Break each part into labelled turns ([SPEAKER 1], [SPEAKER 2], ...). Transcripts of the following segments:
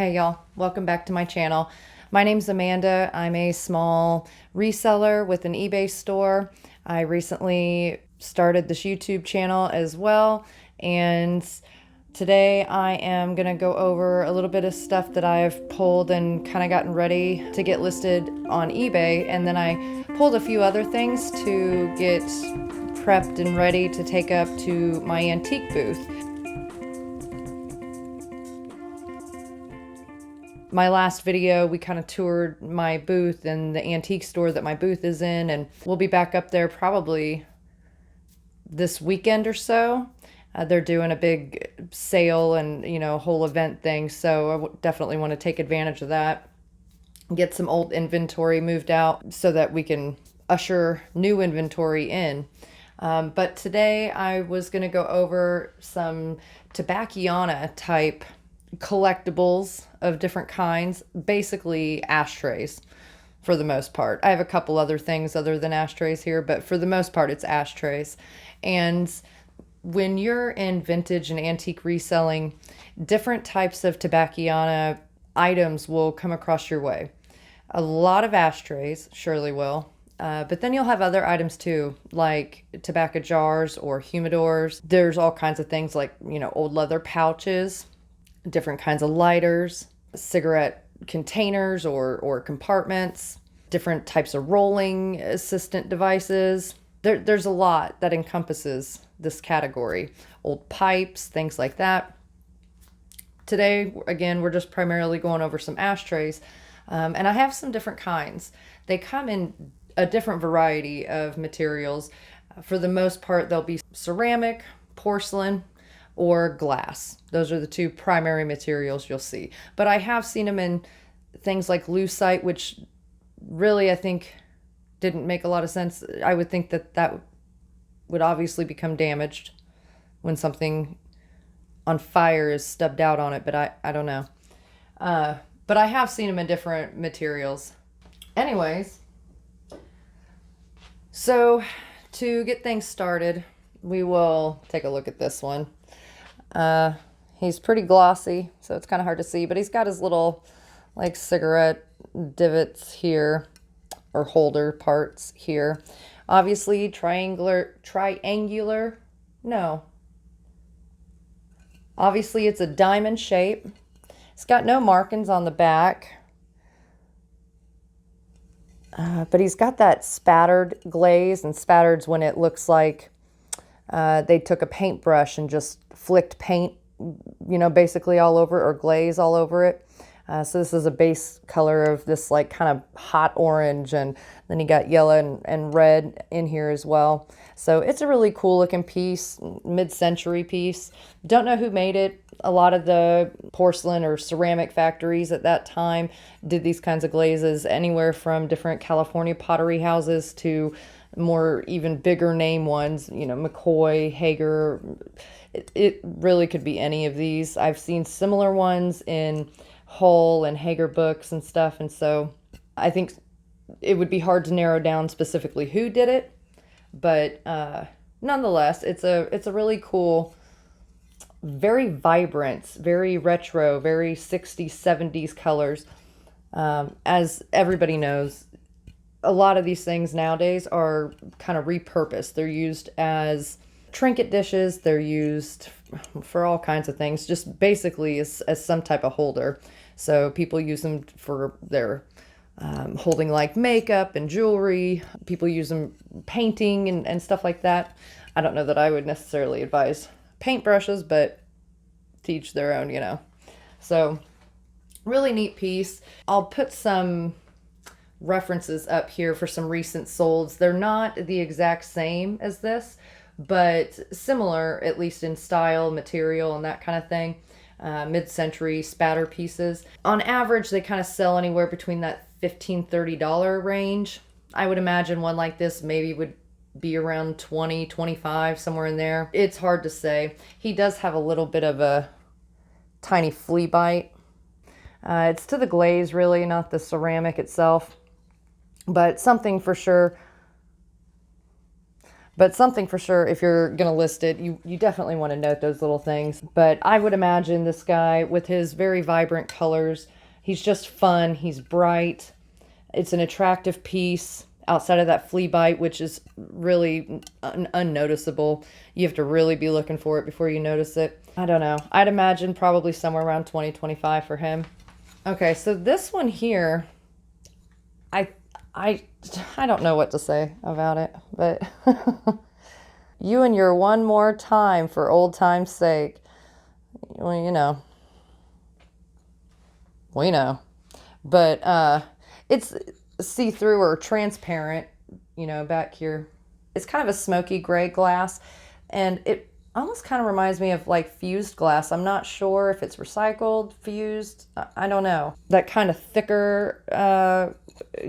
[SPEAKER 1] Hey y'all, welcome back to my channel. My name's Amanda. I'm a small reseller with an eBay store. I recently started this YouTube channel as well, and today I am gonna go over a little bit of stuff that I've pulled and kind of gotten ready to get listed on eBay, and then I pulled a few other things to get prepped and ready to take up to my antique booth. My last video, we kind of toured my booth and the antique store that my booth is in, and we'll be back up there probably this weekend or so. They're doing a big sale and, whole event thing, so I definitely want to take advantage of that. Get some old inventory moved out so that we can usher new inventory in. But today I was going to go over some Tobacciana type collectibles of different kinds, basically ashtrays for the most part. I have a couple other things other than ashtrays here, but for the most part it's ashtrays. And when you're in vintage and antique reselling, different types of Tobacciana items will come across your way. A lot of ashtrays surely will, but then you'll have other items too, like tobacco jars or humidors. There's all kinds of things like, old leather pouches, different kinds of lighters, cigarette containers or compartments, different types of rolling assistant devices. There's a lot that encompasses this category. Old pipes, things like that. Today, again, we're just primarily going over some ashtrays, and I have some different kinds. They come in a different variety of materials. For the most part, they'll be ceramic, porcelain, or glass. Those are the two primary materials you'll see. But I have seen them in things like lucite, which really I think didn't make a lot of sense. I would think that would obviously become damaged when something on fire is stubbed out on it, but I don't know. But I have seen them in different materials. Anyways, so to get things started, we will take a look at this one. He's pretty glossy, so it's kind of hard to see, but he's got his little like cigarette divots here, or holder parts here. Obviously triangular, no. Obviously it's a diamond shape. It's got no markings on the back. But he's got that spattered glaze, and spattered's when it looks like they took a paintbrush and just flicked paint, basically all over, or glaze all over it. So this is a base color of this like kind of hot orange, and then you got yellow and red in here as well. So it's a really cool looking piece, mid-century piece. Don't know who made it. A lot of the porcelain or ceramic factories at that time did these kinds of glazes, anywhere from different California pottery houses to more even bigger name ones, McCoy, Hager. It really could be any of these. I've seen similar ones in Hull and Hager books and stuff, and so I think it would be hard to narrow down specifically who did it, but nonetheless, it's a really cool, very vibrant, very retro, very 60s, 70s colors. As everybody knows, a lot of these things nowadays are kind of repurposed. They're used as trinket dishes. They're used for all kinds of things, just basically as some type of holder. So people use them for their holding like makeup and jewelry. People use them painting and stuff like that. I don't know that I would necessarily advise paintbrushes, but to each their own, So really neat piece. I'll put some references up here for some recent solds. They're not the exact same as this, but similar, at least in style, material, and that kind of thing. Mid-century spatter pieces. On average, they kind of sell anywhere between that $15, $30 range. I would imagine one like this maybe would be around 20, 25, somewhere in there. It's hard to say. He does have a little bit of a tiny flea bite. It's to the glaze, really, not the ceramic itself, but something for sure. But something for sure, if you're going to list it, you definitely want to note those little things. But I would imagine this guy with his very vibrant colors, he's just fun. He's bright. It's an attractive piece outside of that flea bite, which is really unnoticeable. You have to really be looking for it before you notice it. I don't know. I'd imagine probably somewhere around 20, 25 for him. Okay, so this one here, I don't know what to say about it, but you and your one more time for old time's sake. Well, you know. We know. But it's see-through or transparent, you know, back here. It's kind of a smoky gray glass, and it almost kind of reminds me of like fused glass. I'm not sure if it's recycled, fused, I don't know. That kind of thicker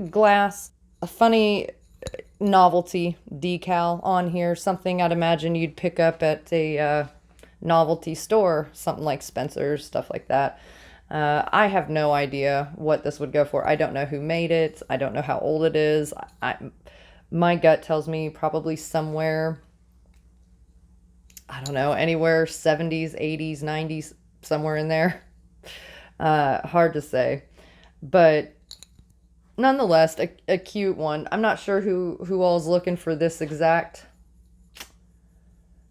[SPEAKER 1] glass. A funny novelty decal on here, something I'd imagine you'd pick up at a novelty store, something like Spencer's, stuff like that. I have no idea what this would go for. I don't know who made it. I don't know how old it is. My gut tells me probably somewhere, I don't know, anywhere 70s, 80s, 90s, somewhere in there. Hard to say. But nonetheless, a cute one. I'm not sure who all is looking for this exact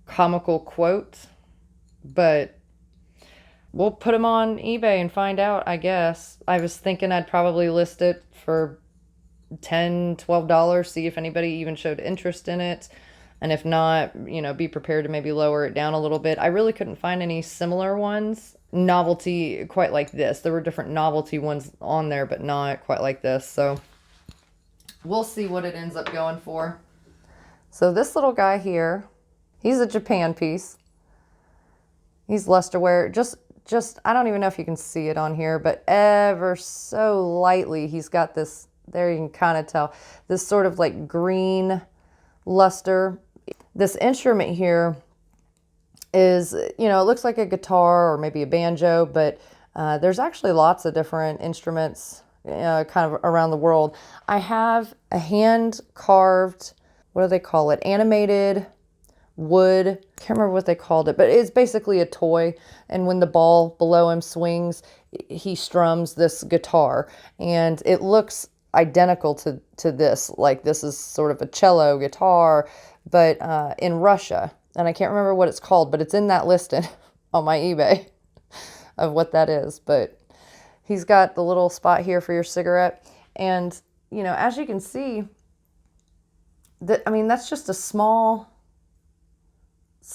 [SPEAKER 1] comical quote, but we'll put them on eBay and find out, I guess. I was thinking I'd probably list it for $10, $12, see if anybody even showed interest in it. And if not, you know, be prepared to maybe lower it down a little bit. I really couldn't find any similar ones. Novelty quite like this. There were different novelty ones on there, but not quite like this. So we'll see what it ends up going for. So this little guy here, he's a Japan piece. He's lusterware. Just, I don't even know if you can see it on here, but ever so lightly, he's got this, there you can kind of tell, this sort of like green luster. This instrument here is, you know, it looks like a guitar or maybe a banjo, but there's actually lots of different instruments kind of around the world. I have a hand-carved, what do they call it? Animated wood. Can't remember what they called it, but it's basically a toy. And when the ball below him swings, he strums this guitar. And it looks identical to this. Like this is sort of a cello guitar, but in Russia. And I can't remember what it's called, but it's in that listing on my eBay of what that is. But he's got the little spot here for your cigarette. And, you know, as you can see, I mean, that's just a small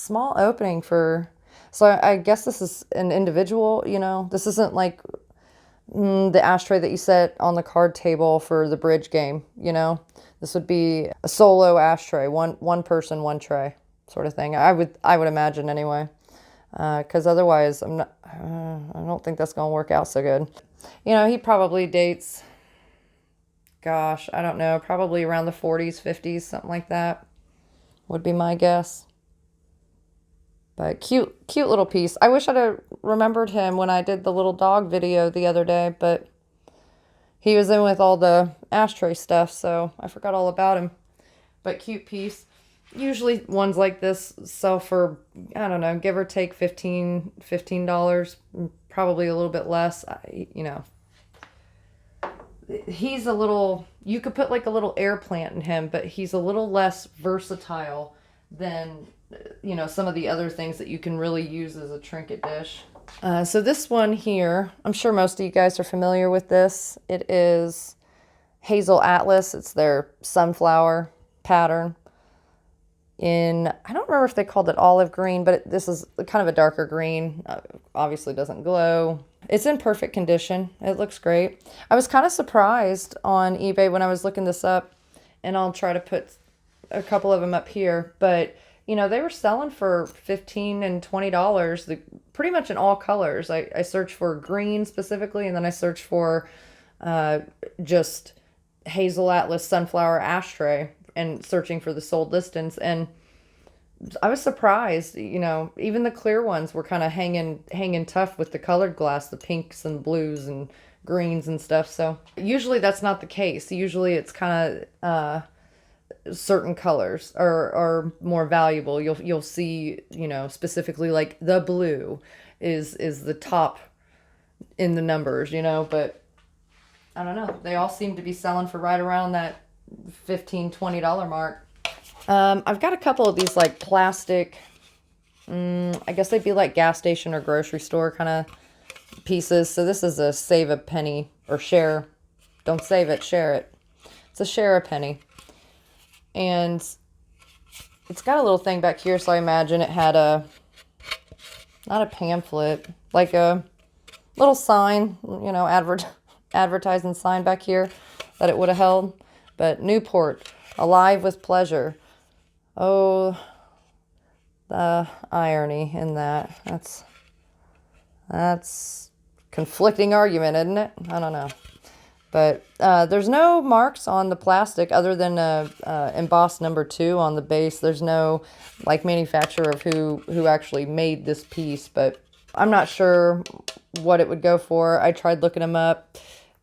[SPEAKER 1] opening for, so I guess this is an individual, you know, this isn't like the ashtray that you set on the card table for the bridge game, you know, this would be a solo ashtray, one person, one tray sort of thing. I would imagine anyway, because otherwise I don't think that's going to work out so good. You know, he probably dates, gosh, I don't know, probably around the 40s, 50s, something like that would be my guess. But cute little piece. I wish I'd have remembered him when I did the little dog video the other day, but he was in with all the ashtray stuff, so I forgot all about him. But cute piece. Usually ones like this sell for, I don't know, give or take $15, probably a little bit less, you know. He's a little, you could put like a little air plant in him, but he's a little less versatile than, you know, some of the other things that you can really use as a trinket dish. So this one here, I'm sure most of you guys are familiar with this. It is Hazel Atlas. It's their sunflower pattern in, I don't remember if they called it olive green, but this is kind of a darker green. Obviously doesn't glow. It's in perfect condition. It looks great. I was kind of surprised on eBay when I was looking this up, and I'll try to put a couple of them up here, but you know, they were selling for $15 and $20, pretty much in all colors. I searched for green specifically, and then I searched for just Hazel Atlas sunflower ashtray and searching for the sold listings. And I was surprised, you know, even the clear ones were kind of hanging tough with the colored glass, the pinks and blues and greens and stuff. So usually that's not the case. Usually it's kind of certain colors are more valuable. You'll see, you know, specifically like the blue is the top in the numbers, you know, but I don't know. They all seem to be selling for right around that $15-20 mark. I've got a couple of these like plastic, I guess they'd be like gas station or grocery store kind of pieces. So this is a save a penny or share. Don't save it, share it. It's a share a penny. And it's got a little thing back here, so I imagine it had not a pamphlet, like a little sign, you know, advertising sign back here that it would have held. But Newport, alive with pleasure. Oh, the irony in that. That's conflicting argument, isn't it? I don't know. But there's no marks on the plastic other than embossed number 2 on the base. There's no like manufacturer of who actually made this piece, but I'm not sure what it would go for. I tried looking them up.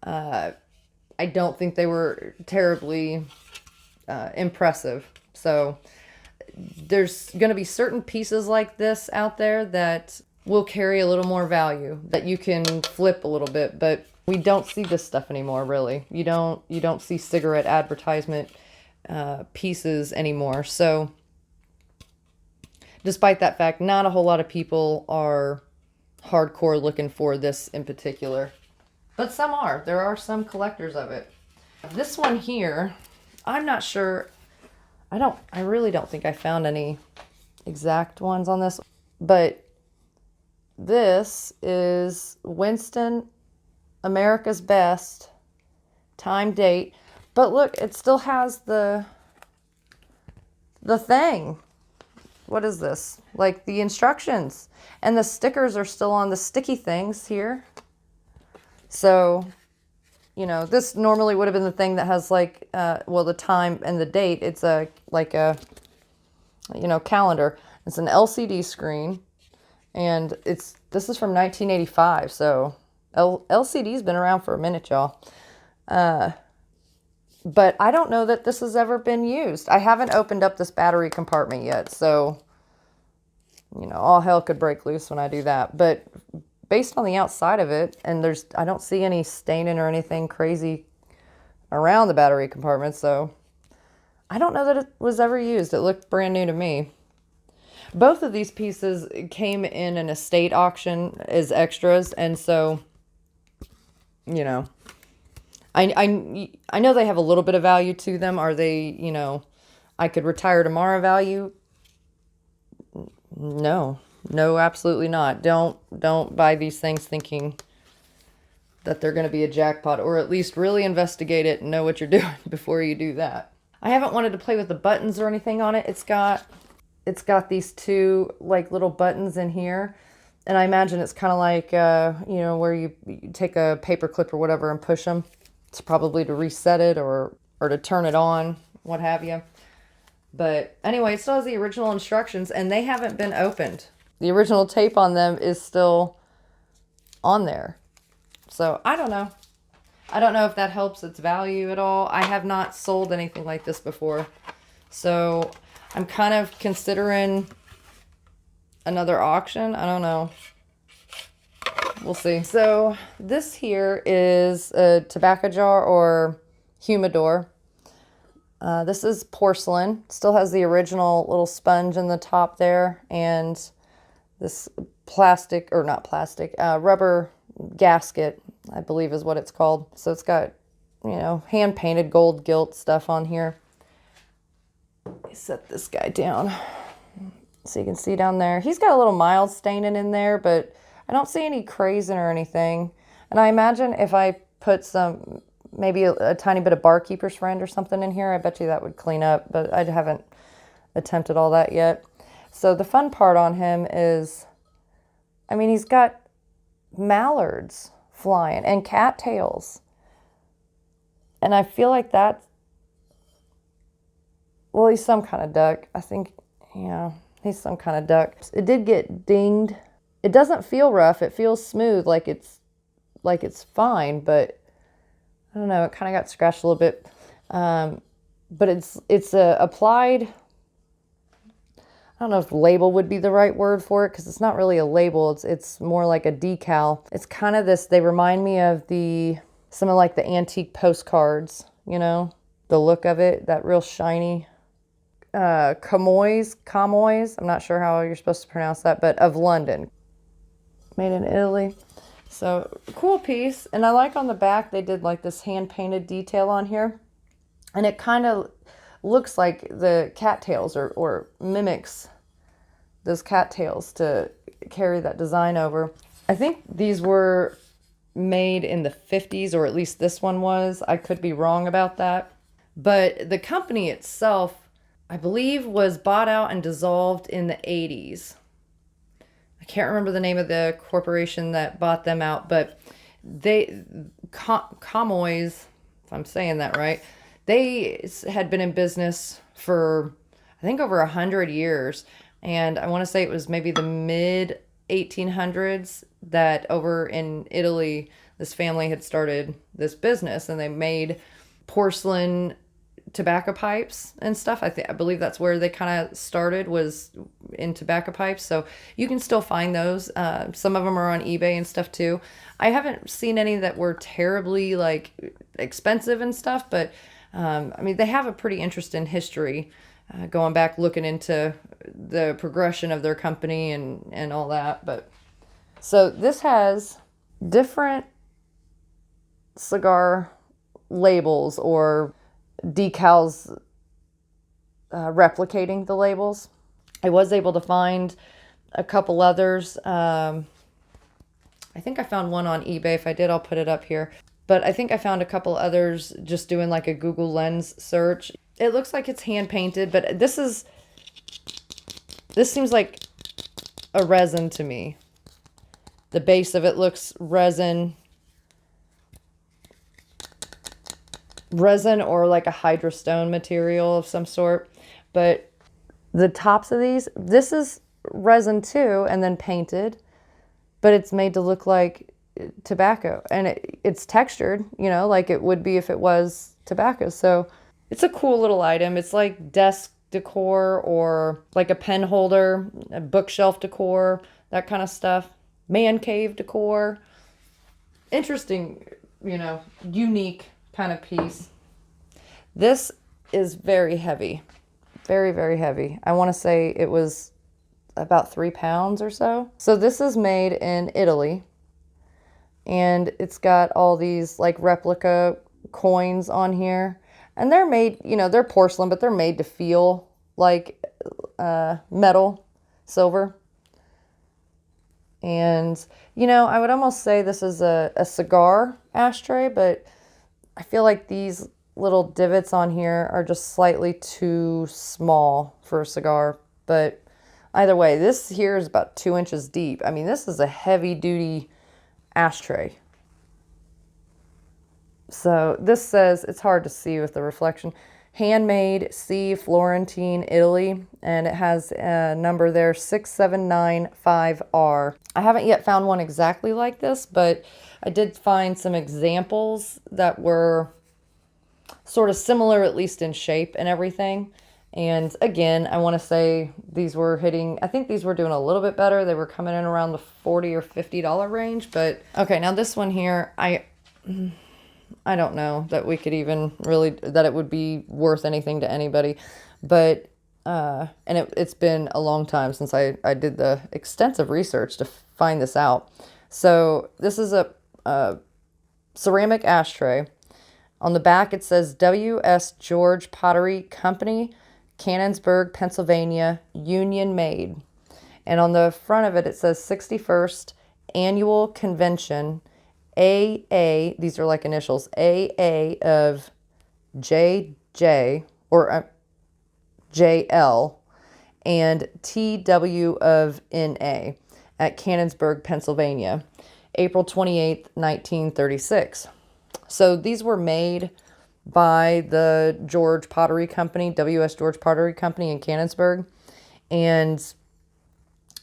[SPEAKER 1] I don't think they were terribly impressive. So there's going to be certain pieces like this out there that will carry a little more value, that you can flip a little bit, but we don't see this stuff anymore, really. You don't see cigarette advertisement pieces anymore. So despite that fact, not a whole lot of people are hardcore looking for this in particular, but some are. There are some collectors of it. This one here, I'm not sure. I really don't think I found any exact ones on this, but this is Winston America's Best, time, date, but look, it still has the thing. What is this? Like the instructions, and the stickers are still on the sticky things here. So, you know, this normally would have been the thing that has like, well, the time and the date. It's like a, you know, calendar. It's an LCD screen, and this is from 1985, so LCD's been around for a minute, y'all. But I don't know that this has ever been used. I haven't opened up this battery compartment yet, so, you know, all hell could break loose when I do that. But based on the outside of it, and I don't see any staining or anything crazy around the battery compartment, so I don't know that it was ever used. It looked brand new to me. Both of these pieces came in an estate auction as extras, and so, you know, I know they have a little bit of value to them. Are they, you know, I could retire tomorrow value? No, absolutely not. Don't buy these things thinking that they're going to be a jackpot, or at least really investigate it and know what you're doing before you do that. I haven't wanted to play with the buttons or anything on it. It's got these 2 like little buttons in here. And I imagine it's kind of like, you know, where you take a paper clip or whatever and push them. It's probably to reset it or to turn it on, what have you. But anyway, it still has the original instructions, and they haven't been opened. The original tape on them is still on there. So I don't know. I don't know if that helps its value at all. I have not sold anything like this before. So I'm kind of considering another auction. I don't know. We'll see. So this here is a tobacco jar or humidor. This is porcelain. Still has the original little sponge in the top there, and this plastic, or not plastic, rubber gasket, I believe is what it's called. So it's got, you know, hand painted gold gilt stuff on here. Let me set this guy down so you can see down there. He's got a little mild staining in there, but I don't see any crazing or anything. And I imagine if I put some, maybe a tiny bit of Barkeeper's Friend or something in here, I bet you that would clean up, but I haven't attempted all that yet. So the fun part on him is, I mean, he's got mallards flying and cattails. And I feel like that, well, he's some kind of duck. I think, yeah, he's some kind of duck. It did get dinged. It doesn't feel rough. It feels smooth, like it's fine, but I don't know. It kind of got scratched a little bit. but it's a applied, I don't know if label would be the right word for it, because it's not really a label. It's more like a decal. It's kind of this, they remind me of some of like the antique postcards, you know, the look of it, that real shiny, camoys, I'm not sure how you're supposed to pronounce that, but of London. Made in Italy. So cool piece. And I like on the back, they did like this hand painted detail on here. And it kind of looks like the cattails or mimics those cattails to carry that design over. I think these were made in the 50s, or at least this one was. I could be wrong about that. But the company itself, I believe, was bought out and dissolved in the 80s. I can't remember the name of the corporation that bought them out, but Camoys, if I'm saying that right, they had been in business for, I think, over 100 years. And I want to say it was maybe the mid 1800s that over in Italy, this family had started this business, and they made porcelain tobacco pipes and stuff. I believe that's where they kind of started, was in tobacco pipes. So you can still find those. Some of them are on eBay and stuff too. I haven't seen any that were terribly like expensive and stuff, but I mean, they have a pretty interesting history, going back, looking into the progression of their company and all that. But so this has different cigar labels or decals, replicating the labels. I was able to find a couple others. I think I found one on eBay. If I did, I'll put it up here. But I think I found a couple others just doing like a Google Lens search. It looks like it's hand painted, but this seems like a resin to me. The base of it looks resin or like a hydrostone material of some sort. But the tops of this is resin too, and then painted, but it's made to look like tobacco, and it's textured, you know, like it would be if it was tobacco. So it's a cool little item. It's like desk decor, or like a pen holder, a bookshelf decor, that kind of stuff. Man cave decor. Interesting, you know, unique kind of piece. This is very heavy. Very, very heavy. I want to say it was about 3 pounds or so. So this is made in Italy, and it's got all these like replica coins on here. And they're made, you know, they're porcelain, but they're made to feel like metal, silver. And, you know, I would almost say this is a cigar ashtray, but I feel like these little divots on here are just slightly too small for a cigar. But either way, this here is about 2 inches deep. I mean, this is a heavy duty ashtray. So this says, it's hard to see with the reflection, handmade, C, Florentine, Italy, and it has a number there, 6795R. I haven't yet found one exactly like this, but I did find some examples that were sort of similar, at least in shape and everything. And again, I want to say these were hitting, I think these were doing a little bit better. They were coming in around the $40 or $50 range. But okay, now this one here, I don't know that we could even really, that it would be worth anything to anybody. But, and it's been a long time since I did the extensive research to find this out. So this is a ceramic ashtray. On the back, it says W.S. George Pottery Company, Canonsburg, Pennsylvania, Union made. And on the front of it, it says 61st Annual Convention, AA, these are like initials, AA of JJ, or JL, and TW of NA at Canonsburg, Pennsylvania, April 28th, 1936. So these were made by the George Pottery Company, W.S. George Pottery Company in Canonsburg. And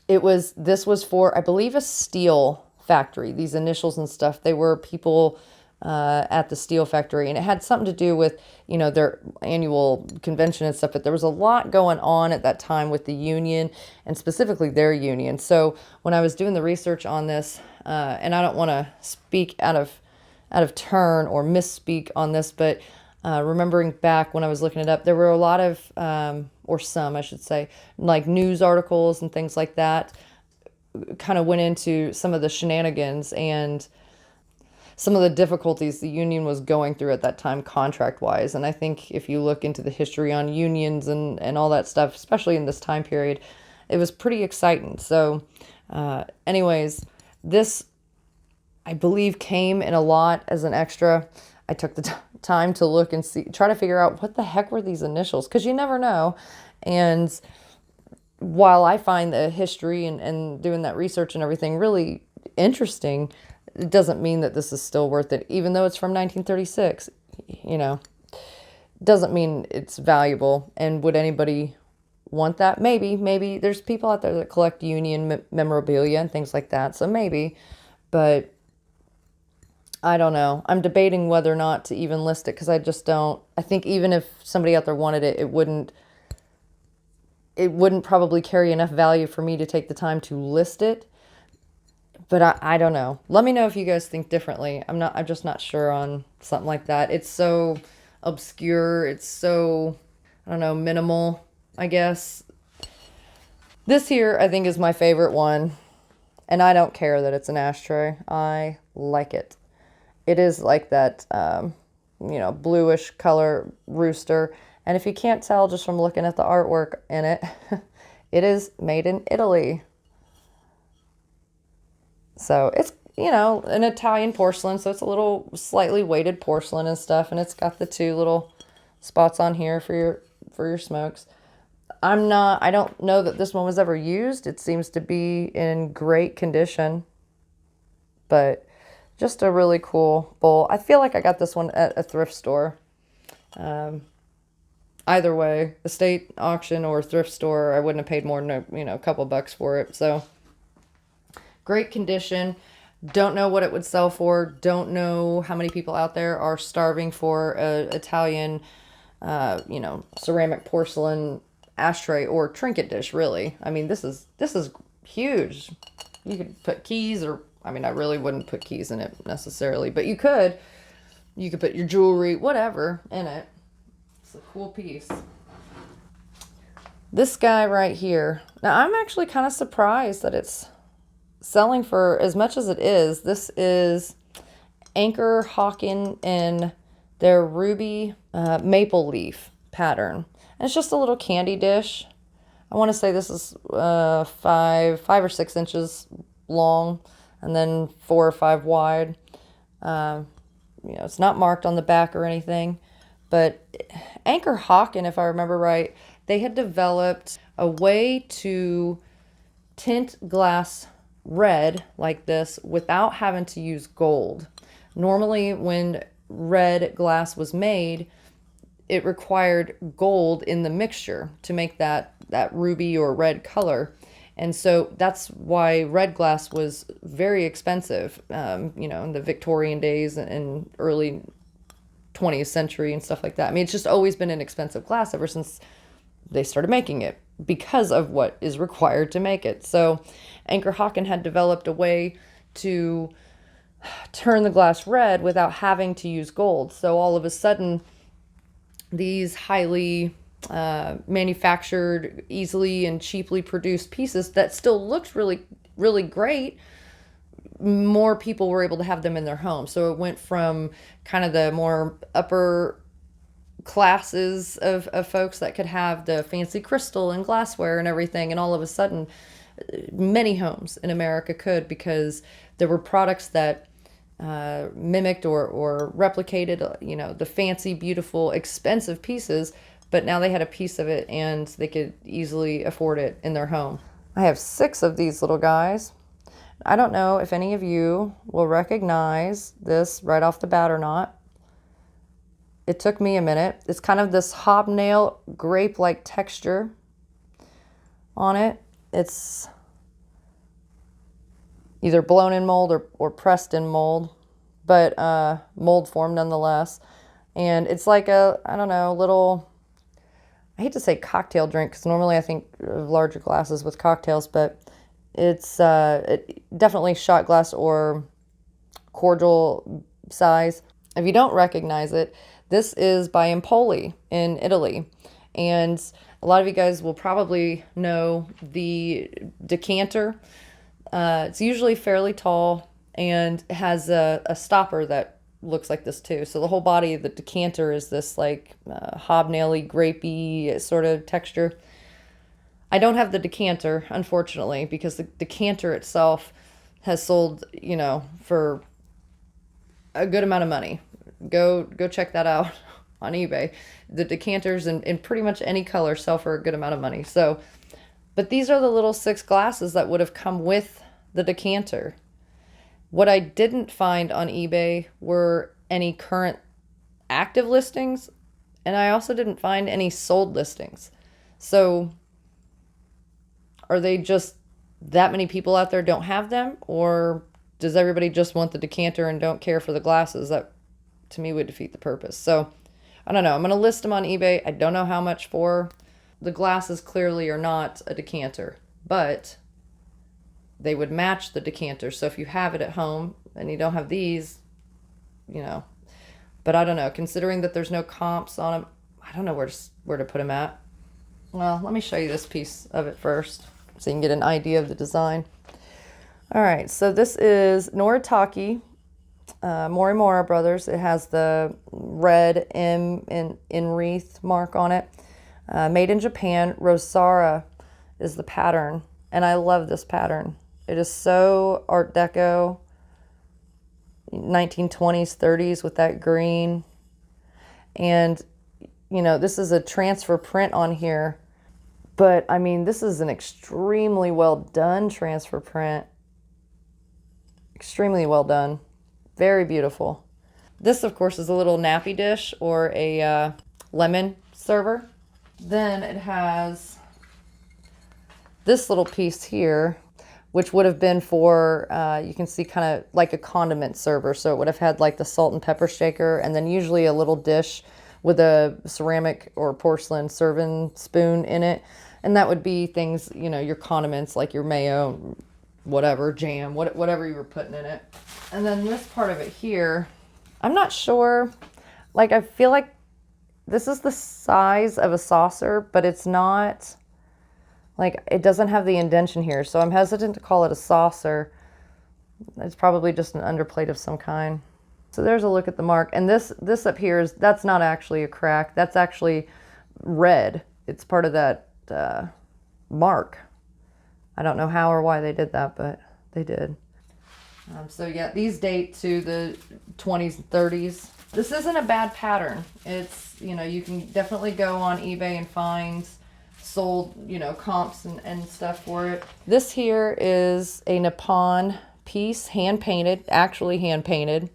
[SPEAKER 1] this was for, I believe, a steel factory. These initials and stuff, they were people at the steel factory, and it had something to do with, their annual convention and stuff. But there was a lot going on at that time with the union, and specifically their union. So when I was doing the research on this, and I don't want to speak out of turn or misspeak on this, but remembering back when I was looking it up, there were a lot of, or some, I should say, like news articles and things like that, kind of went into some of the shenanigans and some of the difficulties the union was going through at that time contract-wise. And I think if you look into the history on unions and all that stuff, especially in this time period, it was pretty exciting. So anyways, this, I believe, came in a lot as an extra. I took the time to look and try to figure out what the heck were these initials, because you never know. And while I find the history and doing that research and everything really interesting, it doesn't mean that this is still worth it. Even though it's from 1936, doesn't mean it's valuable. And would anybody want that? Maybe there's people out there that collect union memorabilia and things like that. So maybe, but I don't know. I'm debating whether or not to even list it, because I think even if somebody out there wanted it, it wouldn't probably carry enough value for me to take the time to list it. But I don't know. Let me know if you guys think differently. I'm just not sure on something like that. It's so obscure. It's so, I don't know, minimal, I guess. This here, I think, is my favorite one. And I don't care that it's an ashtray. I like it. It is like that, bluish color rooster. And if you can't tell just from looking at the artwork in it, it is made in Italy. So it's, an Italian porcelain. So it's a little slightly weighted porcelain and stuff. And it's got the two little spots on here for your smokes. I don't know that this one was ever used. It seems to be in great condition, but just a really cool bowl. I feel like I got this one at a thrift store. Either way, estate auction or thrift store, I wouldn't have paid more than a couple bucks for it. So great condition. Don't know what it would sell for. Don't know how many people out there are starving for a Italian, ceramic porcelain ashtray or trinket dish, really. I mean, this is huge. You could put keys, or, I really wouldn't put keys in it necessarily, but you could put your jewelry, whatever, in it. It's a cool piece. This guy right here. Now, I'm actually kind of surprised that it's selling for as much as it is. This is Anchor Hocking in their ruby maple leaf pattern. And it's just a little candy dish. I want to say this is 5 or 6 inches long, and then 4 or 5 wide. It's not marked on the back or anything, but Anchor Hocking, if I remember right, they had developed a way to tint glass red like this without having to use gold. Normally, when red glass was made, it required gold in the mixture to make that ruby or red color. And so that's why red glass was very expensive, in the Victorian days and early 20th century and stuff like that. It's just always been an expensive glass ever since they started making it, because of what is required to make it. So Anchor Hocking had developed a way to turn the glass red without having to use gold. So all of a sudden, these highly manufactured, easily and cheaply produced pieces that still looked really, really great, more people were able to have them in their home. So it went from kind of the more upper classes of folks that could have the fancy crystal and glassware and everything, and all of a sudden many homes in America could, because there were products that mimicked or replicated the fancy, beautiful, expensive pieces, but now they had a piece of it and they could easily afford it in their home. I have 6 of these little guys. I don't know if any of you will recognize this right off the bat or not. It took me a minute. It's kind of this hobnail grape-like texture on it. It's either blown in mold or pressed in mold, but mold form nonetheless. And it's like a, I don't know, little, I hate to say cocktail drink because normally I think of larger glasses with cocktails, but it's definitely shot glass or cordial size. If you don't recognize it, this is by Empoli in Italy. And a lot of you guys will probably know the decanter. It's usually fairly tall and has a stopper that looks like this too. So the whole body of the decanter is this like hobnaily, grapey sort of texture. I don't have the decanter, unfortunately, because the decanter itself has sold, you know, for a good amount of money. Go check that out on eBay. The decanters in pretty much any color sell for a good amount of money. So, but these are the little 6 glasses that would have come with the decanter. What I didn't find on eBay were any current active listings, and I also didn't find any sold listings. So are they just that many people out there don't have them, or does everybody just want the decanter and don't care for the glasses? That to me would defeat the purpose. So I don't know. I'm going to list them on eBay. I don't know how much for. The glasses clearly are not a decanter, but they would match the decanter. So if you have it at home and you don't have these, you know, but I don't know. Considering that there's no comps on them, I don't know where to put them at. Well, let me show you this piece of it first so you can get an idea of the design. All right, so this is Noritake, Morimura Brothers. It has the red M in wreath mark on it. Made in Japan. Rosara is the pattern, and I love this pattern. It is so Art Deco, 1920s, 30s with that green. And, you know, this is a transfer print on here, but I mean, this is an extremely well done transfer print. Extremely well done. Very beautiful. This, of course, is a little nappy dish or a lemon server. Then it has this little piece here, which would have been for, you can see kind of like a condiment server. So it would have had like the salt and pepper shaker, and then usually a little dish with a ceramic or porcelain serving spoon in it. And that would be things, you know, your condiments like your mayo, whatever, jam, whatever you were putting in it. And then this part of it here, I'm not sure, like I feel like this is the size of a saucer, but it's not, like it doesn't have the indentation here. So I'm hesitant to call it a saucer. It's probably just an underplate of some kind. So there's a look at the mark. And this up here that's not actually a crack. That's actually red. It's part of that mark. I don't know how or why they did that, but they did. So yeah, these date to the 20s and 30s. This isn't a bad pattern. It's, you know, you can definitely go on eBay and find sold, you know, comps and stuff for it. This here is a Nippon piece, hand painted, actually hand painted.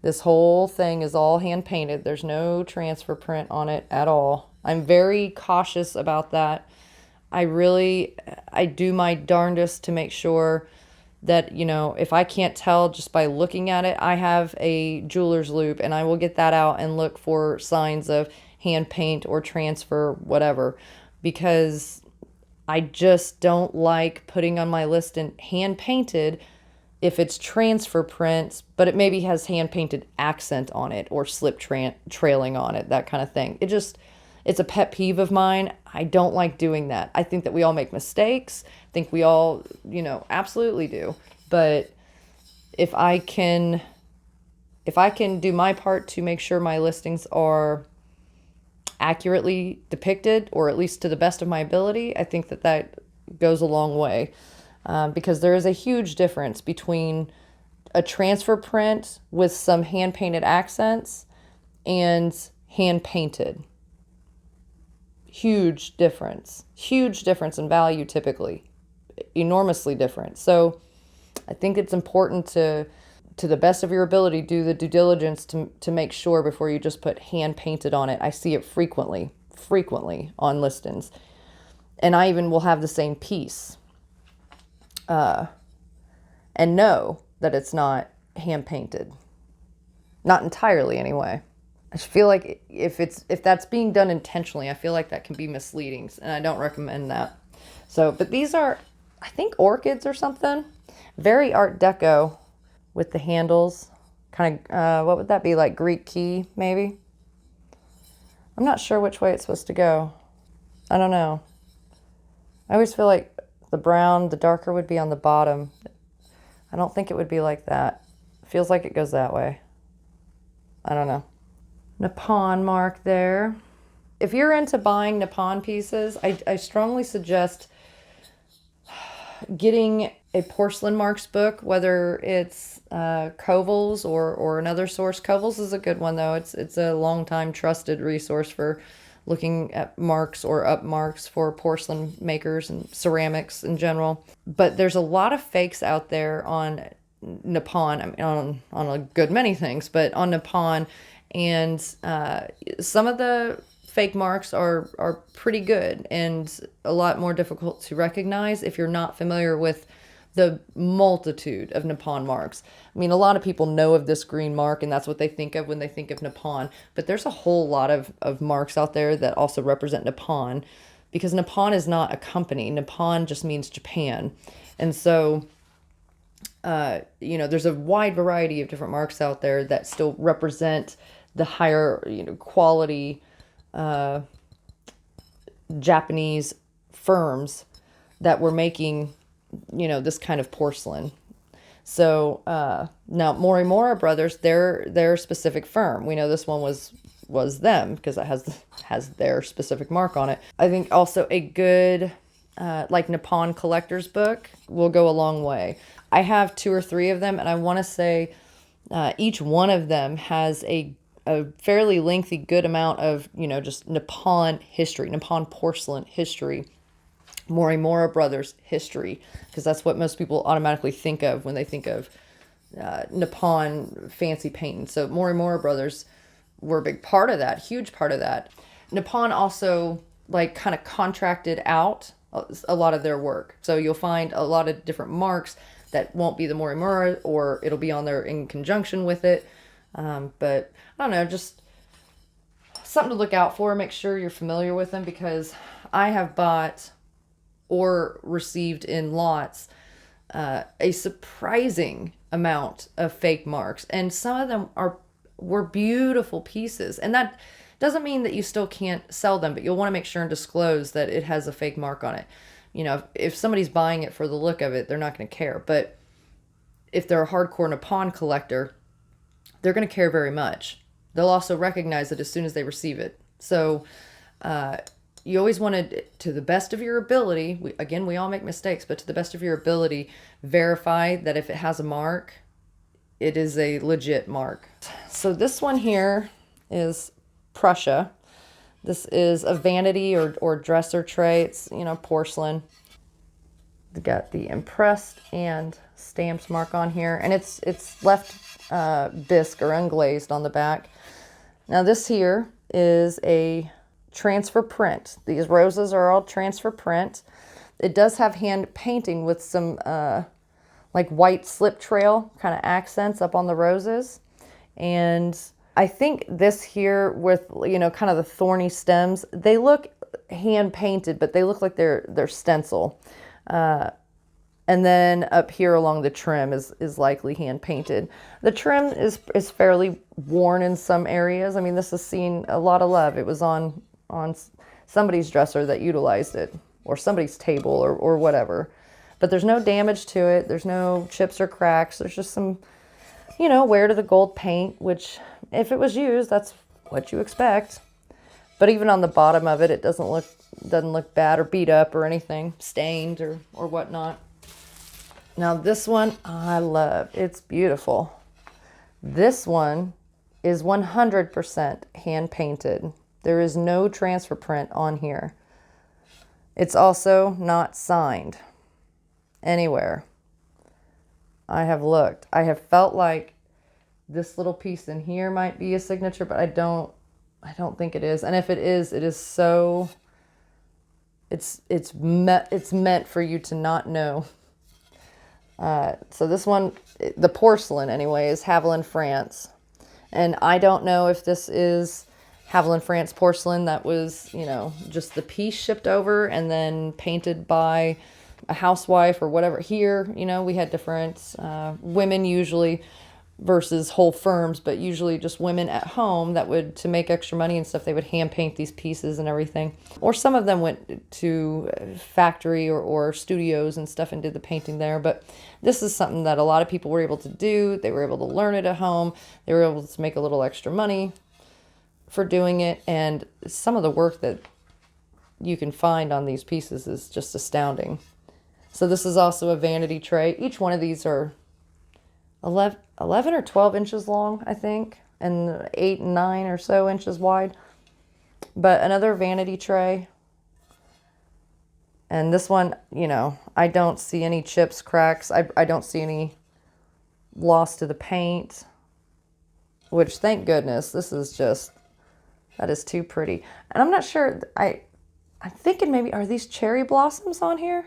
[SPEAKER 1] This whole thing is all hand painted. There's no transfer print on it at all. I'm very cautious about that. I do my darndest to make sure that, you know, if I can't tell just by looking at it, I have a jeweler's loupe and I will get that out and look for signs of hand paint or transfer, whatever, because I just don't like putting on my listing hand painted if it's transfer prints, but it maybe has hand painted accent on it or slip trailing on it, that kind of thing. It's a pet peeve of mine. I don't like doing that. I think that we all make mistakes. I think we all, you know, absolutely do. But if I can do my part to make sure my listings are accurately depicted, or at least to the best of my ability, I think that goes a long way. Because there is a huge difference between a transfer print with some hand-painted accents and hand-painted. Huge difference in value, typically enormously different. So I think it's important to the best of your ability, do the due diligence to make sure before you just put hand painted on it. I see it frequently on listings, and I even will have the same piece and know that it's not hand painted. Not entirely anyway. I feel like if that's being done intentionally, I feel like that can be misleading, and I don't recommend that. So, but these are, I think, orchids or something. Very Art Deco with the handles. Kind of, what would that be, like Greek key, maybe? I'm not sure which way it's supposed to go. I don't know. I always feel like the brown, the darker would be on the bottom. I don't think it would be like that. It feels like it goes that way. I don't know. Nippon mark there. If you're into buying Nippon pieces, I strongly suggest getting a Porcelain Marks book, whether it's Koval's or another source. Koval's is a good one, though. It's a long time trusted resource for looking at marks or up marks for porcelain makers and ceramics in general. But there's a lot of fakes out there on Nippon. I mean, on a good many things, but on Nippon. And some of the fake marks are pretty good and a lot more difficult to recognize if you're not familiar with the multitude of Nippon marks. I mean, a lot of people know of this green mark, and that's what they think of when they think of Nippon. But there's a whole lot of marks out there that also represent Nippon, because Nippon is not a company. Nippon just means Japan. And so, there's a wide variety of different marks out there that still represent the higher, quality Japanese firms that were making, this kind of porcelain. So now Morimura Brothers, their specific firm. We know this one was them because it has their specific mark on it. I think also a good like Nippon collector's book will go a long way. I have 2 or 3 of them, and I want to say each one of them has a fairly lengthy, good amount of, just Nippon history, Nippon porcelain history, Morimura Brothers history, because that's what most people automatically think of when they think of Nippon fancy painting. So Morimura Brothers were a big part of that, huge part of that. Nippon also kind of contracted out a lot of their work. So you'll find a lot of different marks that won't be the Morimura, or it'll be on there in conjunction with it. But I don't know, just something to look out for. Make sure you're familiar with them, because I have bought or received in lots a surprising amount of fake marks, and some of them were beautiful pieces. And that doesn't mean that you still can't sell them, but you'll want to make sure and disclose that it has a fake mark on it. If somebody's buying it for the look of it, they're not going to care. But if they're a hardcore Nippon collector, they're going to care very much. They'll also recognize it as soon as they receive it. So you always want to, to the best of your ability, we all make mistakes, but to the best of your ability, verify that if it has a mark, it is a legit mark. So this one here is Prussia. This is a vanity or dresser tray. It's, porcelain. They got the impressed and stamped mark on here, and it's left bisque or unglazed on the back. Now this here is a transfer print. These roses are all transfer print. It does have hand painting with some white slip trail kind of accents up on the roses. And I think this here with, kind of the thorny stems, they look hand painted, but they look like they're stencil. And then up here along the trim is likely hand painted. The trim is fairly worn in some areas. I mean, this has seen a lot of love. It was on somebody's dresser that utilized it, or somebody's table or whatever. But there's no damage to it. There's no chips or cracks. There's just some, wear to the gold paint, which if it was used, that's what you expect. But even on the bottom of it, it doesn't look bad or beat up or anything, stained or whatnot. Now this one I love. It's beautiful. This one is 100% hand painted. There is no transfer print on here. It's also not signed anywhere. I have looked. I have felt like this little piece in here might be a signature, but I don't think it is. And if it is so, it's meant for you to not know. So this one, the porcelain anyway, is Havel in France. And I don't know if this is Haviland France porcelain that was, you know, just the piece shipped over and then painted by a housewife or whatever. Here, you know, we had different women usually versus whole firms, but usually just women at home that would, to make extra money and stuff, they would hand paint these pieces and everything. Or some of them went to factory or studios and stuff and did the painting there. But this is something that a lot of people were able to do. They were able to learn it at home. They were able to make a little extra money for doing it. And some of the work that you can find on these pieces is just astounding. So this is also a vanity tray. Each one of these are 11 or 12 inches long, I think, and 8 and 9 or so inches wide. But another vanity tray. And this one, you know, I don't see any chips, cracks. I don't see any loss to the paint, which, thank goodness. This is just, that is too pretty. And I'm not sure, I'm thinking maybe, are these cherry blossoms on here?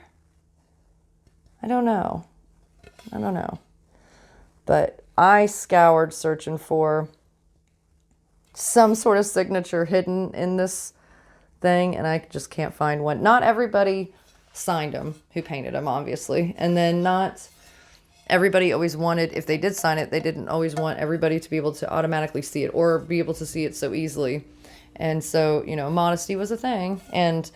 [SPEAKER 1] I don't know. But I scoured searching for some sort of signature hidden in this thing, and I just can't find one. Not everybody signed them who painted them, obviously. And then not everybody always wanted, if they did sign it, they didn't always want everybody to be able to automatically see it or be able to see it so easily. And so, you know, modesty was a thing. And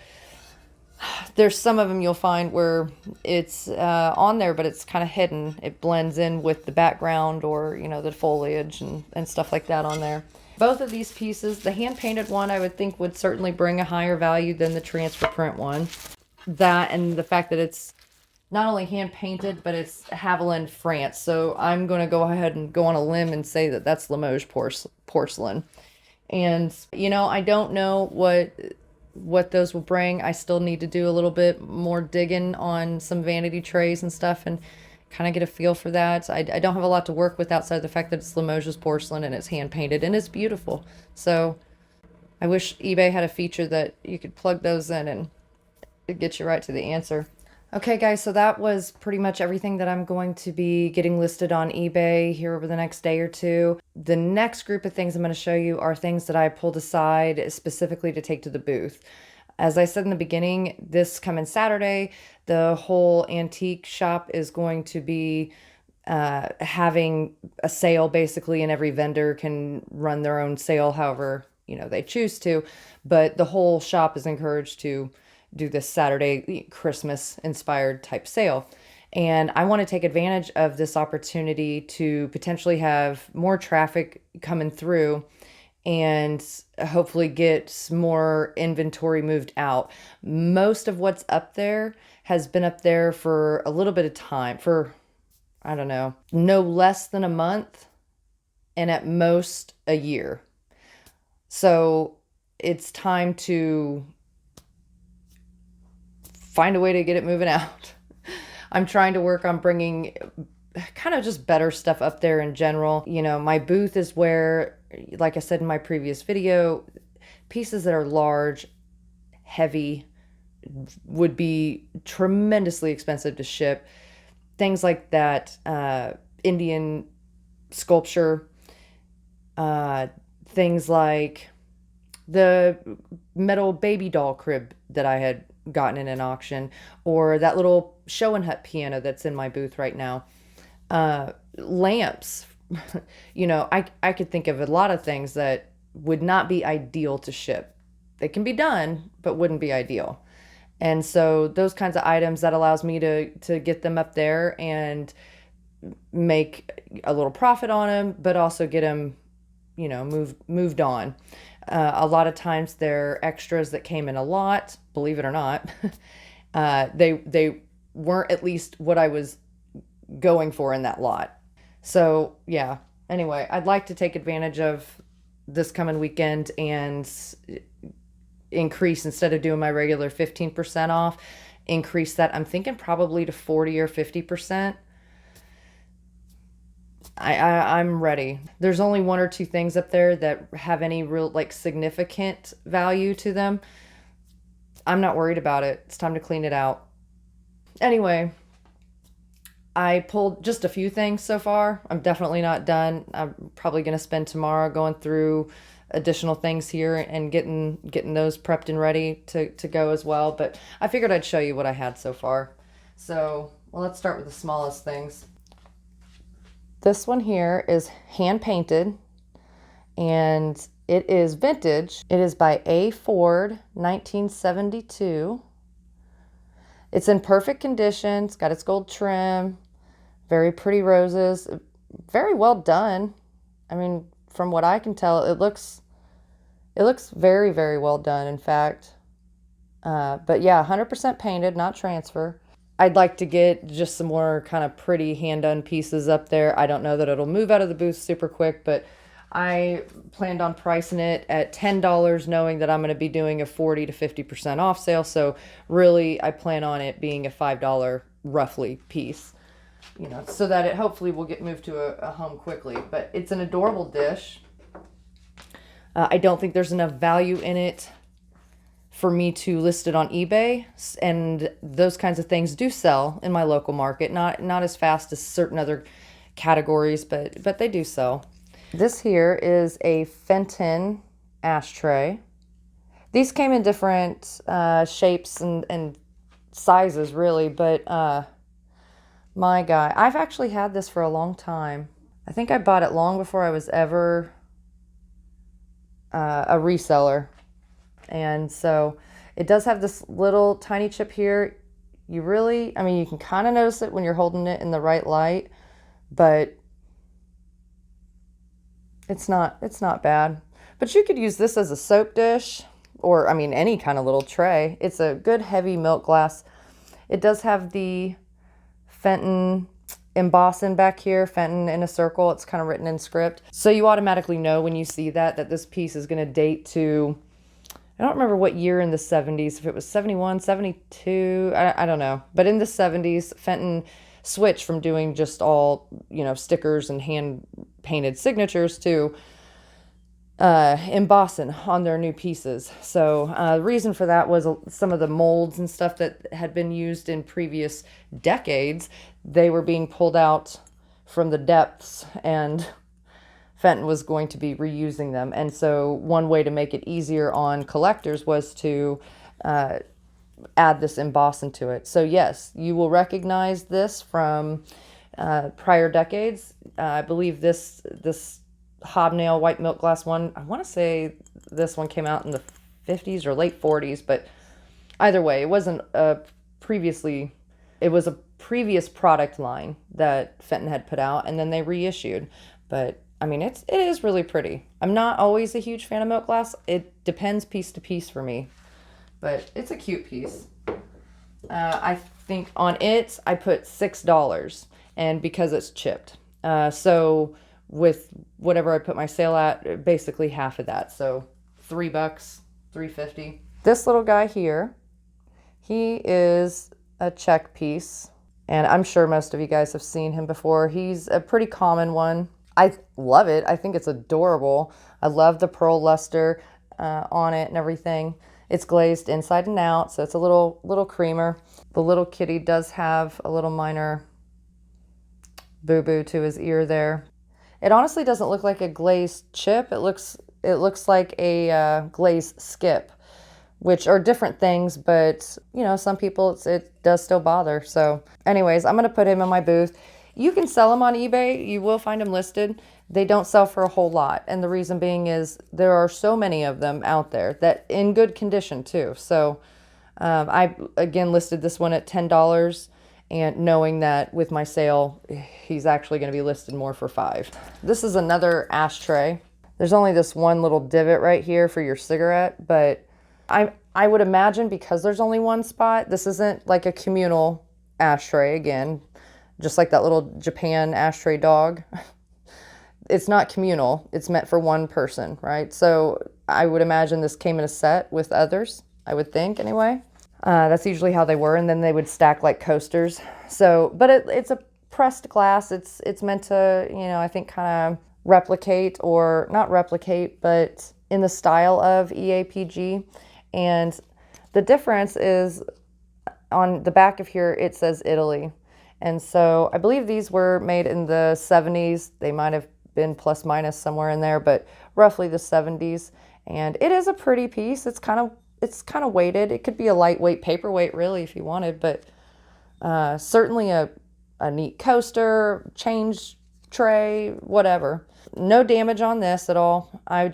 [SPEAKER 1] there's some of them you'll find where it's on there, but it's kind of hidden. It blends in with the background or, you know, the foliage and stuff like that on there. Both of these pieces, the hand-painted one, I would think would certainly bring a higher value than the transfer print one. That and the fact that it's not only hand-painted, but it's Haviland France. So I'm going to go ahead and go on a limb and say that that's Limoges porcelain. And, you know, I don't know what those will bring. I still need to do a little bit more digging on some vanity trays and stuff and kind of get a feel for that. I don't have a lot to work with outside the fact that it's Limoges porcelain and it's hand painted and it's beautiful. So I wish eBay had a feature that you could plug those in and it'd get you right to the answer. Okay, guys, so that was pretty much everything that I'm going to be getting listed on eBay here over the next day or two. The next group of things I'm going to show you are things that I pulled aside specifically to take to the booth. As I said in the beginning, this coming Saturday, the whole antique shop is going to be having a sale basically, and every vendor can run their own sale however, you know, they choose to. But the whole shop is encouraged to do this Saturday Christmas inspired type sale. And I want to take advantage of this opportunity to potentially have more traffic coming through and hopefully get more inventory moved out. Most of what's up there has been up there for a little bit of time, for, I don't know, no less than a month and at most a year. So it's time to find a way to get it moving out. I'm trying to work on bringing kind of just better stuff up there in general. You know, my booth is where, like I said in my previous video, pieces that are large, heavy, would be tremendously expensive to ship. Things like that, Indian sculpture, things like the metal baby doll crib that I had gotten in an auction, or that little show and hut piano that's in my booth right now. Lamps, you know, I could think of a lot of things that would not be ideal to ship. They can be done, but wouldn't be ideal. And so those kinds of items, that allows me to get them up there and make a little profit on them, but also get them, you know, moved on. A lot of times they're extras that came in a lot, believe it or not. They weren't at least what I was going for in that lot. So yeah, anyway, I'd like to take advantage of this coming weekend and increase, instead of doing my regular 15% off, increase that. I'm thinking probably to 40 or 50%. I'm ready. There's only one or two things up there that have any real, like, significant value to them. I'm not worried about it. It's time to clean it out. Anyway, I pulled just a few things so far. I'm definitely not done. I'm probably going to spend tomorrow going through additional things here and getting those prepped and ready to go as well. But I figured I'd show you what I had so far. So, well, let's start with the smallest things. This one here is hand painted, and it is vintage. It is by A. Ford, 1972. It's in perfect condition. It's got its gold trim, very pretty roses, very well done. I mean, from what I can tell, it looks very, very well done, in fact. But yeah, 100% painted, not transfer. I'd like to get just some more kind of pretty hand-done pieces up there. I don't know that it'll move out of the booth super quick, but I planned on pricing it at $10, knowing that I'm going to be doing a 40 to 50% off sale. So really, I plan on it being a $5 roughly piece, you know, so that it hopefully will get moved to a home quickly. But it's an adorable dish. I don't think there's enough value in it for me to list it on eBay, and those kinds of things do sell in my local market. Not as fast as certain other categories, but they do sell. This here is a Fenton ashtray. These came in different shapes and sizes, really, but my guy, I've actually had this for a long time. I think I bought it long before I was ever a reseller. And so it does have this little tiny chip here. You really, I mean, you can kind of notice it when you're holding it in the right light, but it's not bad. But you could use this as a soap dish, or I mean, any kind of little tray. It's a good heavy milk glass. It does have the Fenton embossing back here, Fenton in a circle. It's kind of written in script. So you automatically know when you see that this piece is going to date to, I don't remember what year in the 70s, if it was 71, 72, I don't know. But in the 70s, Fenton switched from doing just all, you know, stickers and hand painted signatures to embossing on their new pieces. So the reason for that was some of the molds and stuff that had been used in previous decades, they were being pulled out from the depths, and Fenton was going to be reusing them. And so one way to make it easier on collectors was to add this embossing to it. So yes, you will recognize this from prior decades. I believe this hobnail white milk glass one, I want to say this one came out in the 50s or late 40s, but either way, it wasn't it was a previous product line that Fenton had put out, and then they reissued. But I mean, it is really pretty. I'm not always a huge fan of milk glass. It depends piece to piece for me, but it's a cute piece. I think on it, I put $6, and because it's chipped. So with whatever I put my sale at, basically half of that. So $3, $3.50. This little guy here, he is a check piece, and I'm sure most of you guys have seen him before. He's a pretty common one. I love it. I think it's adorable. I love the pearl luster on it and everything. It's glazed inside and out, so it's a little creamer. The little kitty does have a little minor boo-boo to his ear there. It honestly doesn't look like a glazed chip. It looks like a glazed skip, which are different things, but you know, some people it does still bother. So anyways, I'm gonna put him in my booth. You can sell them on eBay. You will find them listed. They don't sell for a whole lot. And the reason being is there are so many of them out there that in good condition too. So I, again, listed this one at $10, and knowing that with my sale, he's actually going to be listed more for $5. This is another ashtray. There's only this one little divot right here for your cigarette, but I would imagine because there's only one spot, this isn't like a communal ashtray, again, just like that little Japan ashtray dog. It's not communal. It's meant for one person, right? So I would imagine this came in a set with others, I would think anyway. That's usually how they were, and then they would stack like coasters. So, but it's a pressed glass. It's meant to, you know, I think kind of replicate, or not replicate, but in the style of EAPG. And the difference is on the back of here, it says Italy. And so I believe these were made in the 70s. They might have been plus minus somewhere in there, but roughly the 70s. And it is a pretty piece. It's kind of weighted. It could be a lightweight paperweight really if you wanted, but certainly a neat coaster, change tray, whatever. No damage on this at all. I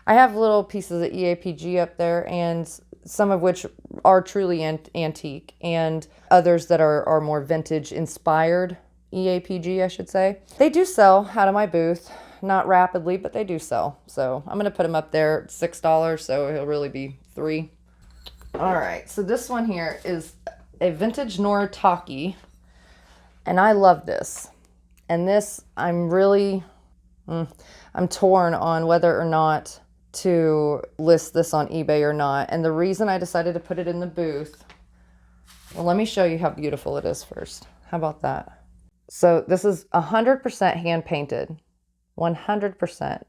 [SPEAKER 1] have little pieces of EAPG up there, and some of which are truly antique, and others that are more vintage inspired EAPG, I should say. They do sell out of my booth, not rapidly, but they do sell. So I'm gonna put them up there at $6, so it'll really be $3. All right, so this one here is a vintage Noritake, and I love this. And this, I'm torn on whether or not to list this on eBay or not. And the reason I decided to put it in the booth, well, let me show you how beautiful it is first. How about that? So this is 100% hand painted, 100%.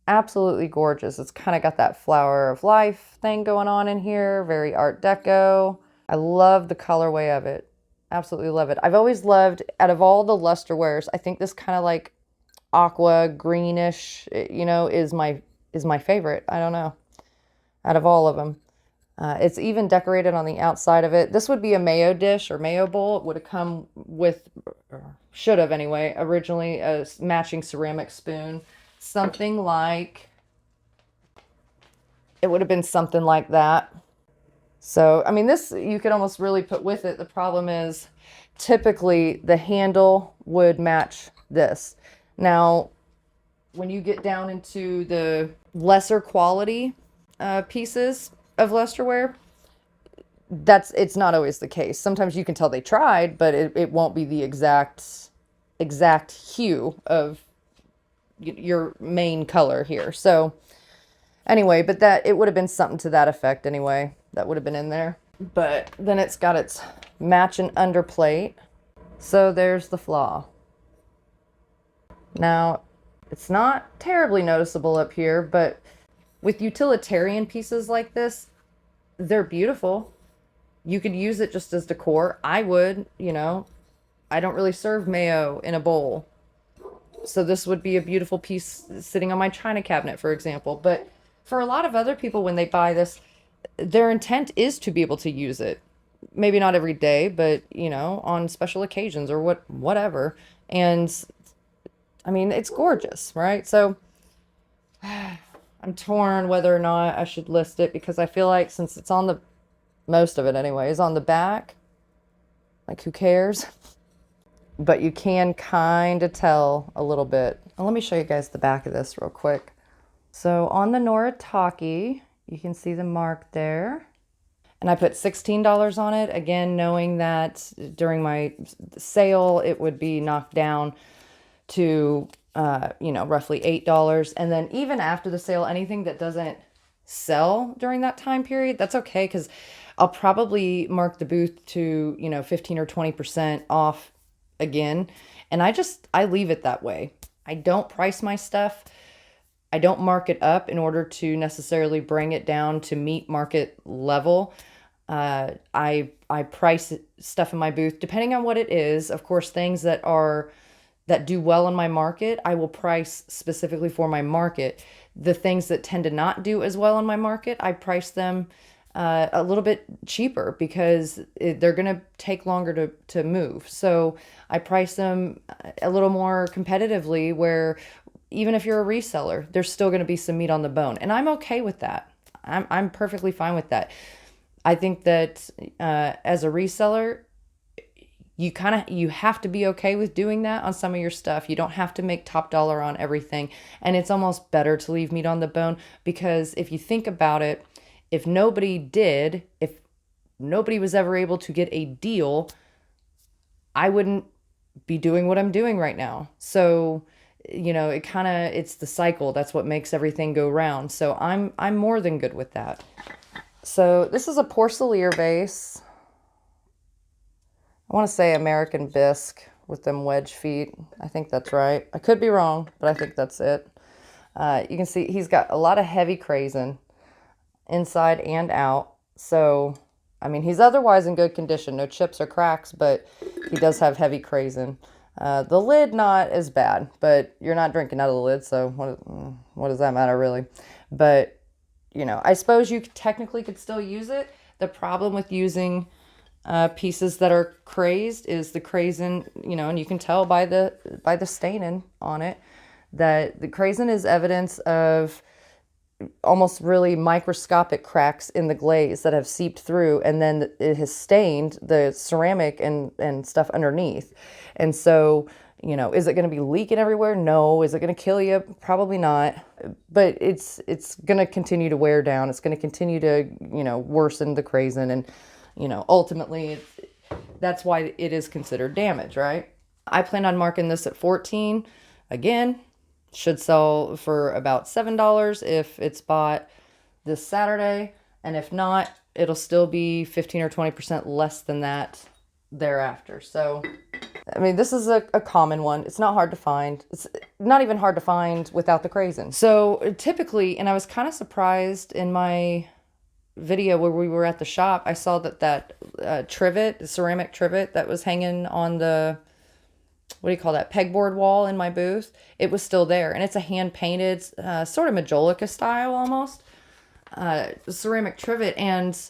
[SPEAKER 1] Absolutely gorgeous. It's kind of got that flower of life thing going on in here, very Art Deco. I love the colorway of it. Absolutely love it. I've always loved, out of all the lusterwares, I think this kind of like aqua greenish, you know, is my favorite. I don't know, out of all of them. It's even decorated on the outside of it. This would be a mayo dish or mayo bowl. It would have come with, or should have anyway, originally a matching ceramic spoon. Something like, it would have been something like that. So, I mean, this you could almost really put with it. The problem is typically the handle would match this. Now, when you get down into the lesser quality pieces of lusterware, it's not always the case. Sometimes you can tell they tried, but it won't be the exact hue of your main color here. So anyway, but that it would have been something to that effect anyway. That would have been in there. But then it's got its matching underplate. So there's the flaw. Now, it's not terribly noticeable up here, but with utilitarian pieces like this, they're beautiful. You could use it just as decor. I would, you know, I don't really serve mayo in a bowl. So this would be a beautiful piece sitting on my china cabinet, for example. But for a lot of other people, when they buy this, their intent is to be able to use it. Maybe not every day, but, you know, on special occasions or whatever. And I mean, it's gorgeous, right? So I'm torn whether or not I should list it, because I feel like since it's on the, most of it anyway, is on the back, like who cares? But you can kind of tell a little bit. Well, let me show you guys the back of this real quick. So on the Noritake, you can see the mark there. And I put $16 on it, again, knowing that during my sale, it would be knocked down to, you know, roughly $8. And then even after the sale, anything that doesn't sell during that time period, that's okay, because I'll probably mark the booth to, you know, 15 or 20% off again. And I leave it that way. I don't price my stuff. I don't mark it up in order to necessarily bring it down to meet market level. I price stuff in my booth depending on what it is. Of course, things that do well in my market, I will price specifically for my market. The things that tend to not do as well in my market, I price them a little bit cheaper because they're going to take longer to move. So I price them a little more competitively, where even if you're a reseller, there's still going to be some meat on the bone. And I'm okay with that. I'm perfectly fine with that. I think that as a reseller, you have to be okay with doing that on some of your stuff. You don't have to make top dollar on everything. And it's almost better to leave meat on the bone, because if you think about it, if nobody was ever able to get a deal, I wouldn't be doing what I'm doing right now. So, you know, it's the cycle. That's what makes everything go round. So I'm more than good with that. So this is a porcelain vase. I want to say American bisque with them wedge feet. I think that's right. I could be wrong, but I think that's it. You can see he's got a lot of heavy crazen inside and out. So I mean, he's otherwise in good condition, no chips or cracks, but he does have heavy crazing. The lid, not as bad, but you're not drinking out of the lid, so what does that matter, really? But, you know, I suppose you technically could still use it. The problem with using pieces that are crazed is the crazing, you know, and you can tell by the staining on it that the crazing is evidence of almost really microscopic cracks in the glaze that have seeped through, and then it has stained the ceramic and stuff underneath. And so, you know, is it going to be leaking everywhere? No. Is it going to kill you? Probably not. But it's going to continue to wear down. It's going to continue to, you know, worsen the crazing, and, you know, ultimately that's why it is considered damage, right? I plan on marking this at 14. Again, should sell for about $7 if it's bought this Saturday. And if not, it'll still be 15 or 20% less than that thereafter. So, I mean, this is a common one. It's not hard to find. It's not even hard to find without the crazing. So typically, and I was kind of surprised in my video where we were at the shop, I saw that trivet, the ceramic trivet that was hanging on the, what do you call that, pegboard wall in my booth, it was still there. And it's a hand painted, sort of Majolica style almost, ceramic trivet. And,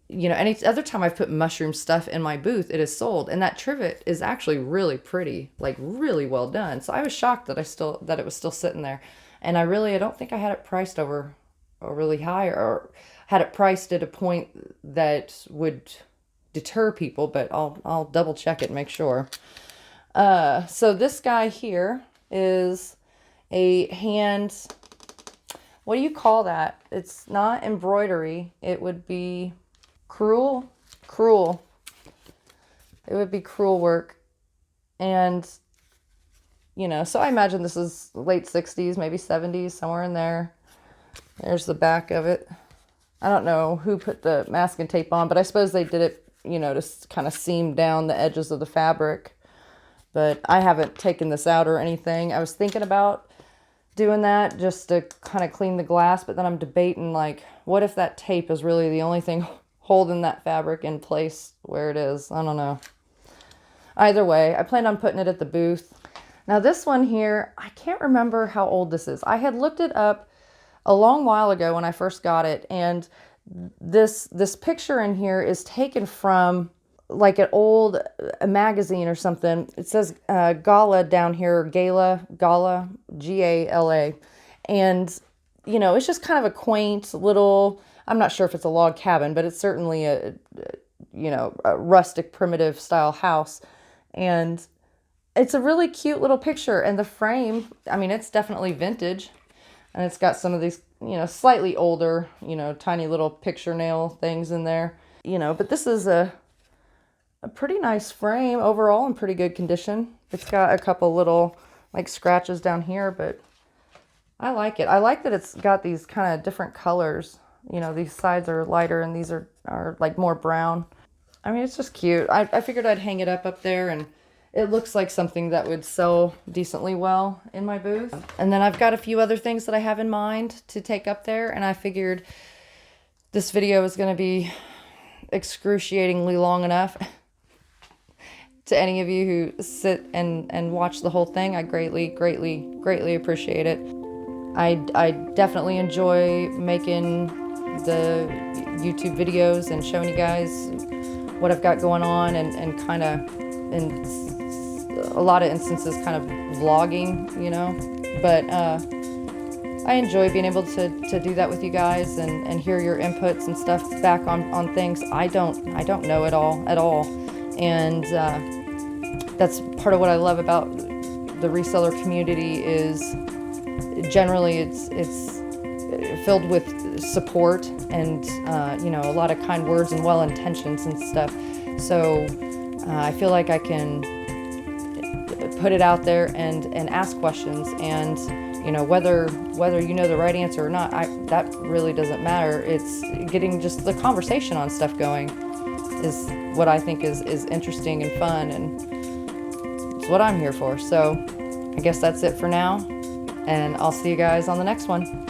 [SPEAKER 1] you know, any other time I've put mushroom stuff in my booth, it is sold. And that trivet is actually really pretty, like really well done. So I was shocked that it was still sitting there. And I don't think I had it priced over really high, or had it priced at a point that would deter people, but I'll double check it and make sure. So this guy here is a hand, what do you call that? It's not embroidery. It would be crewel. It would be crewel work. And, you know, so I imagine this is late 60s, maybe 70s, somewhere in there. There's the back of it. I don't know who put the masking tape on, but I suppose they did it, you know, to kind of seam down the edges of the fabric. But I haven't taken this out or anything. I was thinking about doing that just to kind of clean the glass, but then I'm debating, like, what if that tape is really the only thing holding that fabric in place where it is? I don't know. Either way, I plan on putting it at the booth. Now this one here, I can't remember how old this is. I had looked it up a long while ago when I first got it, and this picture in here is taken from like an old magazine or something. It says Gala down here, Gala, G-A-L-A. And, you know, it's just kind of a quaint little, I'm not sure if it's a log cabin, but it's certainly a rustic, primitive style house. And it's a really cute little picture. And the frame, I mean, it's definitely vintage. And it's got some of these, you know, slightly older, you know, tiny little picture nail things in there, you know, but this is a pretty nice frame overall, in pretty good condition. It's got a couple little like scratches down here, but I like it. I like that it's got these kind of different colors. You know, these sides are lighter and these are like more brown. I mean, it's just cute. I figured I'd hang it up there, and it looks like something that would sell decently well in my booth. And then I've got a few other things that I have in mind to take up there, and I figured this video is going to be excruciatingly long enough. To any of you who sit and watch the whole thing, I greatly appreciate it. I definitely enjoy making the YouTube videos and showing you guys what I've got going on, and kind of, in a lot of instances, kind of vlogging, you know. But I enjoy being able to do that with you guys and hear your inputs and stuff back on things. I don't know it all at all. And that's part of what I love about the reseller community, is generally it's filled with support and you know, a lot of kind words and well intentions and stuff. So I feel like I can put it out there and ask questions, and you know, whether you know the right answer or not, that really doesn't matter. It's getting just the conversation on stuff going is what I think is interesting and fun, and it's what I'm here for. So I guess that's it for now, and I'll see you guys on the next one.